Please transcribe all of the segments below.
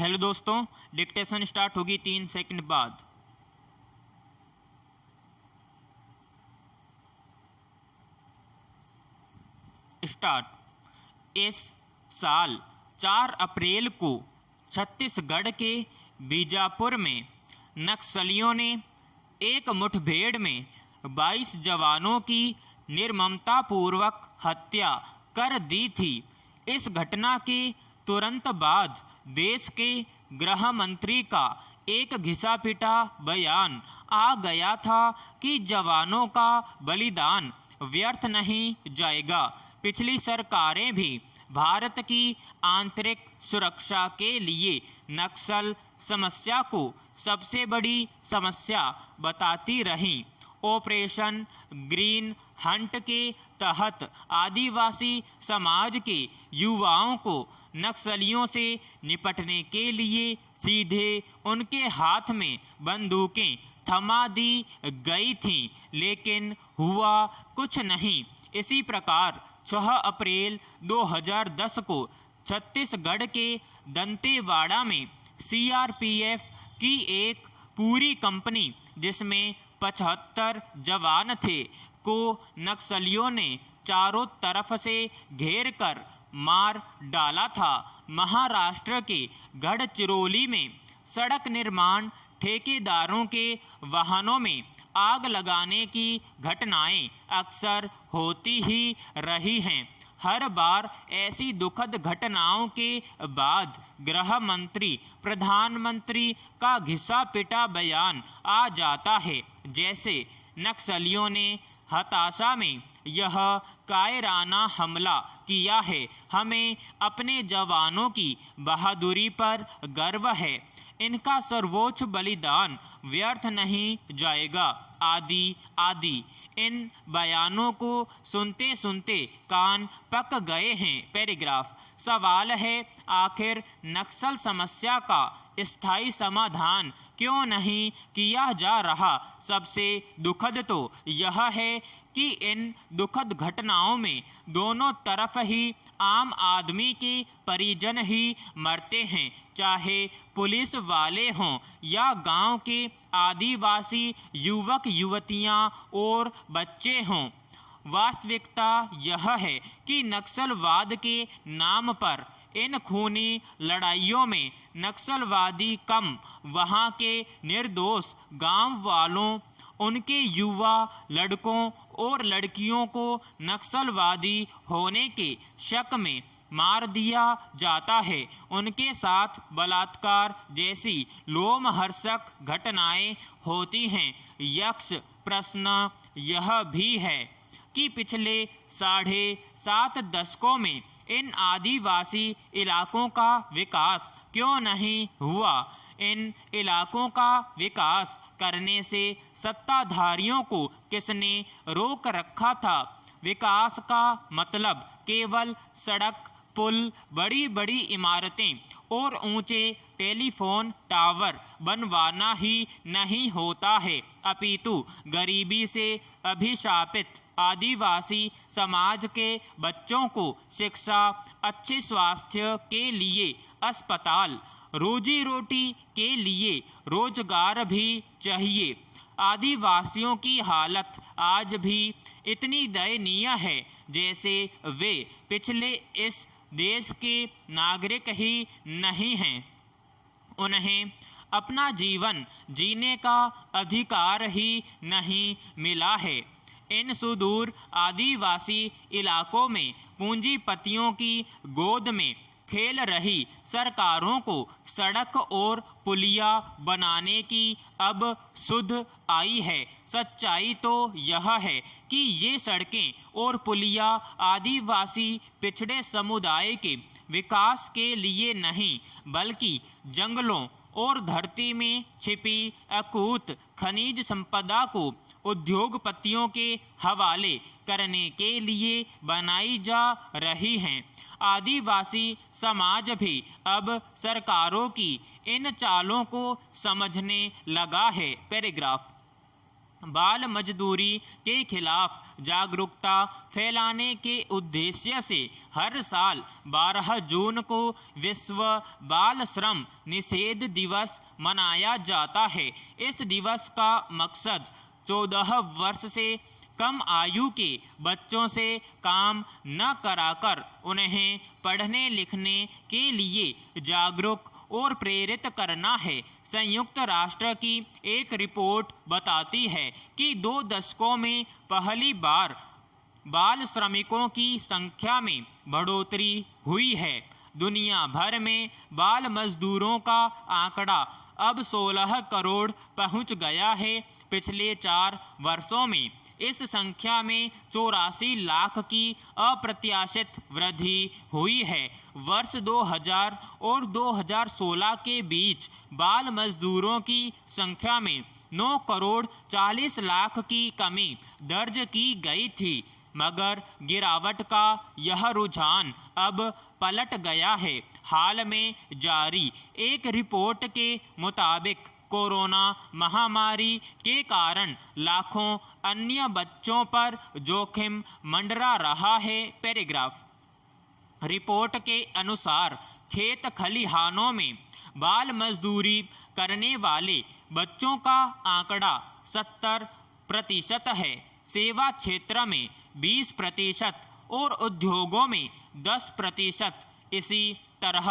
Hello दोस्तों, dictation start होगी 3 second बाद। स्टार्ट। इस साल 4 अप्रैल को छत्तीसगढ़ के बीजापुर में नक्सलियों ने एक मुठभेड़ में 22 जवानों की निर्ममतापूर्वक हत्या कर दी थी। इस घटना के तुरंत बाद देश के गृह मंत्री का एक घिसा-पिटा बयान आ गया था कि जवानों का बलिदान व्यर्थ नहीं जाएगा। पिछली सरकारें भी भारत की आंतरिक सुरक्षा के लिए नक्सल समस्या को सबसे बड़ी समस्या बताती रहीं। ऑपरेशन ग्रीन हंट के तहत आदिवासी समाज के युवाओं को नक्सलियों से निपटने के लिए सीधे उनके हाथ में बंदूकें थमा दी गई थीं, लेकिन हुआ कुछ नहीं। इसी प्रकार 6 अप्रैल 2010 को छत्तीसगढ़ के दंतेवाड़ा में सीआरपीएफ की एक पूरी कंपनी, जिसमें 75 जवान थे, को नक्सलियों ने चारों तरफ से घेर कर मार डाला था। महाराष्ट्र के गढ़चिरौली में सड़क निर्माण ठेकेदारों के वाहनों में आग लगाने की घटनाएं अक्सर होती ही रही हैं। हर बार ऐसी दुखद घटनाओं के बाद गृह मंत्री प्रधानमंत्री का घिसा-पिटा बयान आ जाता है, जैसे नक्सलियों ने हताशा में यह कायराना हमला किया है। हमें अपने जवानों की बहादुरी पर गर्व है। इनका सर्वोच्च बलिदान व्यर्थ नहीं जाएगा, आदि आदि। इन बयानों को सुनते सुनते कान पक गए हैं। पैराग्राफ। सवाल है, आखिर नक्सल समस्या का स्थायी समाधान क्यों नहीं किया जा रहा? सबसे दुखद तो यह है कि इन दुखद घटनाओं में दोनों तरफ ही आम आदमी के परिजन ही मरते हैं, चाहे पुलिस वाले हों या गांव के आदिवासी युवक युवतियां और बच्चे हों। वास्तविकता यह है कि नक्सलवाद के नाम पर इन खूनी लड़ाइयों में नक्सलवादी कम, वहां के निर्दोष गांव वालों, उनके युवा लड़कों और लड़कियों को नक्सलवादी होने के शक में मार दिया जाता है। उनके साथ बलात्कार जैसी लोमहर्षक घटनाएं होती हैं। यक्ष प्रश्न यह भी है कि पिछले 7.5 दशकों में इन आदिवासी इलाकों का विकास क्यों नहीं हुआ? इन इलाकों का विकास करने से सत्ताधारियों को किसने रोक रखा था? विकास का मतलब केवल सड़क, पुल, बड़ी बड़ी इमारतें और ऊंचे टेलीफोन टावर बनवाना ही नहीं होता है, अपितु गरीबी से अभिशापित आदिवासी समाज के बच्चों को शिक्षा, अच्छे स्वास्थ्य के लिए अस्पताल, रोजी रोटी के लिए रोजगार भी चाहिए। आदिवासियों की हालत आज भी इतनी दयनीय है जैसे वे पिछले इस देश के नागरिक ही नहीं हैं। उन्हें अपना जीवन जीने का अधिकार ही नहीं मिला है। इन सुदूर आदिवासी इलाकों में पूंजीपतियों की गोद में खेल रही सरकारों को सड़क और पुलिया बनाने की अब सुध आई है। सच्चाई तो यह है कि ये सड़कें और पुलिया आदिवासी पिछड़े समुदाय के विकास के लिए नहीं, बल्कि जंगलों और धरती में छिपी अकूत खनिज संपदा को उद्योगपतियों के हवाले करने के लिए बनाई जा रही हैं। आदिवासी समाज भी अब सरकारों की इन चालों को समझने लगा है। पैराग्राफ। बाल मजदूरी के खिलाफ जागरूकता फैलाने के उद्देश्य से हर साल 12 जून को विश्व बाल श्रम निषेध दिवस मनाया जाता है। इस दिवस का मकसद 14 वर्ष से कम आयु के बच्चों से काम न कराकर उन्हें पढ़ने लिखने के लिए जागरूक और प्रेरित करना है। संयुक्त राष्ट्र की एक रिपोर्ट बताती है कि 2 दशकों में पहली बार बाल श्रमिकों की संख्या में बढ़ोतरी हुई है। दुनिया भर में बाल मजदूरों का आंकड़ा अब 16 करोड़ पहुंच गया है। पिछले 4 वर्षों में इस संख्या में 84 लाख की अप्रत्याशित वृद्धि हुई है। वर्ष 2000 और 2016 के बीच बाल मजदूरों की संख्या में 9 करोड़ 40 लाख की कमी दर्ज की गई थी, मगर गिरावट का यह रुझान अब पलट गया है। हाल में जारी एक रिपोर्ट के मुताबिक कोरोना महामारी के कारण लाखों अन्य बच्चों पर जोखिम मंडरा रहा है। पैराग्राफ। रिपोर्ट के अनुसार खेत खलिहानों में बाल मजदूरी करने वाले बच्चों का आंकड़ा 70% है, सेवा क्षेत्र में 20% और उद्योगों में 10%। इसी तरह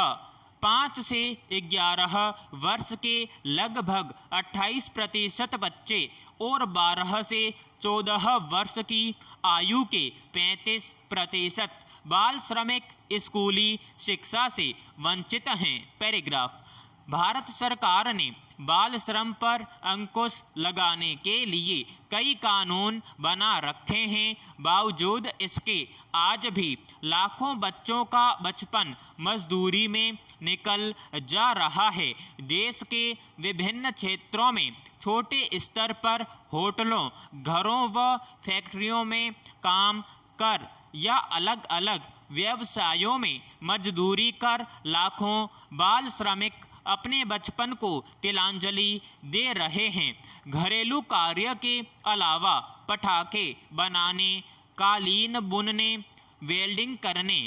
5 से 11 वर्ष के लगभग 28% बच्चे और 12 से 14 वर्ष की आयु के 35% बाल श्रमिक स्कूली शिक्षा से वंचित हैं। पैराग्राफ। भारत सरकार ने बाल श्रम पर अंकुश लगाने के लिए कई कानून बना रखे हैं। बावजूद इसके आज भी लाखों बच्चों का बचपन मजदूरी में निकल जा रहा है। देश के विभिन्न क्षेत्रों में छोटे स्तर पर होटलों, घरों व फैक्ट्रियों में काम कर या अलग अलग व्यवसायों में मजदूरी कर लाखों बाल श्रमिक अपने बचपन को तिलांजलि दे रहे हैं। घरेलू कार्य के अलावा पटाखे बनाने, कालीन बुनने, वेल्डिंग करने,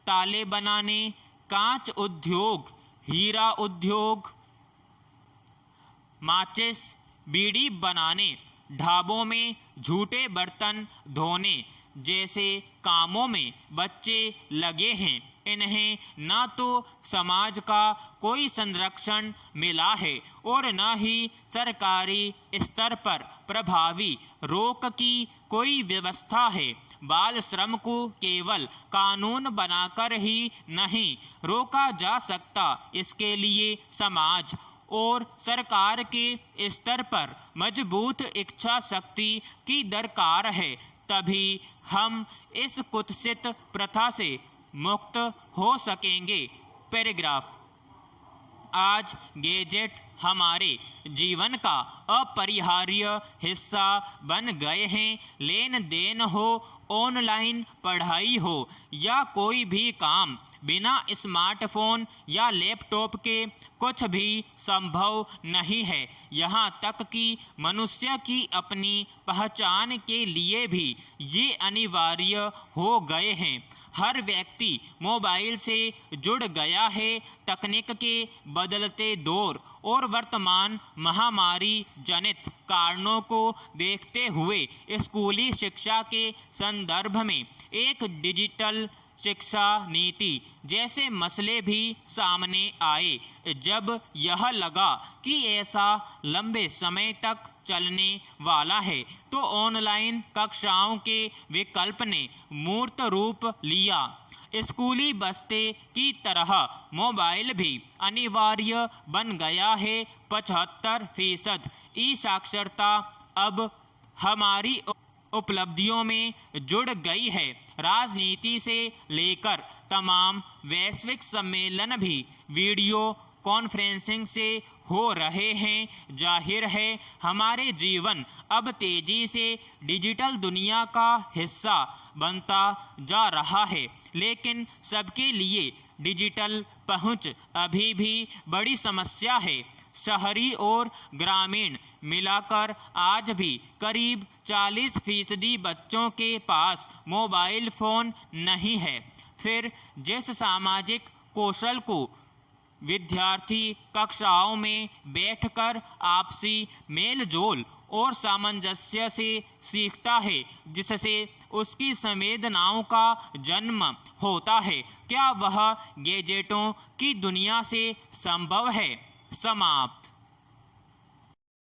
ताले बनाने, कांच उद्योग, हीरा उद्योग, माचिस, बीड़ी बनाने, ढाबों में झूठे बर्तन धोने जैसे कामों में बच्चे लगे हैं। इन्हें न तो समाज का कोई संरक्षण मिला है और न ही सरकारी स्तर पर प्रभावी रोक की कोई व्यवस्था है। बाल श्रम को केवल कानून बनाकर ही नहीं रोका जा सकता, इसके लिए समाज और सरकार के स्तर पर मजबूत इच्छा शक्ति की दरकार है। तभी हम इस कुत्सित प्रथा से मुक्त हो सकेंगे। पैराग्राफ। आज गैजेट हमारे जीवन का अपरिहार्य हिस्सा बन गए हैं। लेन देन हो, ऑनलाइन पढ़ाई हो या कोई भी काम, बिना स्मार्टफोन या लैपटॉप के कुछ भी संभव नहीं है। यहाँ तक कि मनुष्य की अपनी पहचान के लिए भी ये अनिवार्य हो गए हैं। हर व्यक्ति मोबाइल से जुड़ गया है। तकनीक के बदलते दौर और वर्तमान महामारी जनित कारणों को देखते हुए स्कूली शिक्षा के संदर्भ में एक डिजिटल शिक्षा नीति जैसे मसले भी सामने आए। जब यह लगा कि ऐसा लंबे समय तक चलने वाला है, तो ऑनलाइन कक्षाओं के विकल्प ने मूर्त रूप लिया। स्कूली बस्ते की तरह मोबाइल भी अनिवार्य बन गया है। 75% ई साक्षरता अब हमारी उपलब्धियों में जुड़ गई है। राजनीति से लेकर तमाम वैश्विक सम्मेलन भी वीडियो कॉन्फ्रेंसिंग से हो रहे हैं। जाहिर है हमारे जीवन अब तेजी से डिजिटल दुनिया का हिस्सा बनता जा रहा है, लेकिन सबके लिए डिजिटल पहुंच अभी भी बड़ी समस्या है। शहरी और ग्रामीण मिलाकर आज भी करीब 40% बच्चों के पास मोबाइल फ़ोन नहीं है। फिर जिस सामाजिक कौशल को विद्यार्थी कक्षाओं में बैठकर आपसी मेलजोल और सामंजस्य से सीखता है, जिससे उसकी संवेदनाओं का जन्म होता है, क्या वह गैजेटों की दुनिया से संभव है? समाप्त।